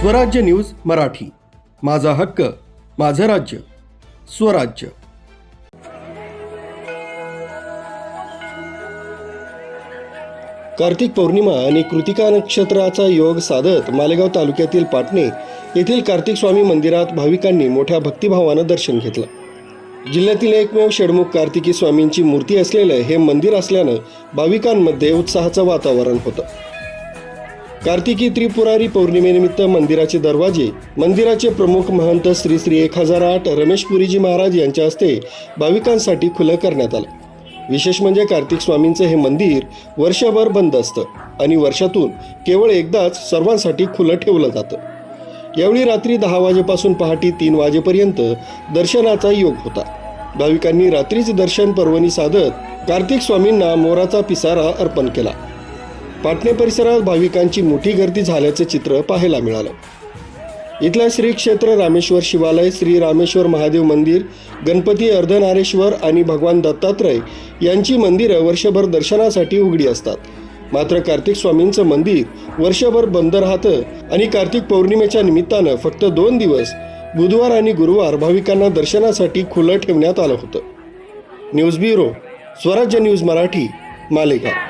स्वराज्य न्यूज मराठी, माझा हक्क माझं राज्य स्वराज्य। कार्तिक पौर्णिमा आणि कृतिका नक्षत्राचा योग साधत मालेगाव तालुक्यातील पाटणे येथील कार्तिक स्वामी मंदिरात भाविकांनी मोठ्या भक्तिभावानं दर्शन घेतलं। जिल्ह्यातील एकमेव षडमुख कार्तिकी स्वामींची मूर्ती असलेलं हे मंदिर असल्यानं भाविकांमध्ये उत्साहाचं वातावरण होतं। कार्तिकी त्रिपुरारी पौर्णिमेनिमित्त मंदिराचे दरवाजे मंदिराचे प्रमुख महंत श्री श्री 1008 रमेश पुरीजी महाराज यांच्या हस्ते भाविकांसाठी खुलं करण्यात आलं। विशेष म्हणजे कार्तिक स्वामींचे हे मंदिर वर्षभर बंद असतं आणि वर्षातून केवळ एकदाच सर्वांसाठी खुलं ठेवलं जातं। यावेळी रात्री 10 वाजेपासून पहाटे 3 वाजेपर्यंत दर्शनाचा योग होता। भाविकांनी रात्रीच दर्शन पर्वणी साधत कार्तिक स्वामींना मोराचा पिसारा अर्पण केला। पाटणे परिसरात भाविकांची मोठी गर्दी झाल्याचे चित्र पाहायला मिळालं। इथल्या श्री क्षेत्र रामेश्वर शिवालय, श्री रामेश्वर महादेव मंदिर, गणपती अर्धनारेश्वर आणि भगवान दत्तात्रय यांची मंदिरं वर्षभर दर्शनासाठी उघडी असतात। मात्र कार्तिक स्वामींचं मंदिर वर्षभर बंद राहतं आणि कार्तिक पौर्णिमेच्या निमित्तानं फक्त 2 दिवस बुधवार आणि गुरुवार भाविकांना दर्शनासाठी खुलं ठेवण्यात आलं होतं। न्यूज ब्युरो, स्वराज्य न्यूज मराठी, मालेगाव।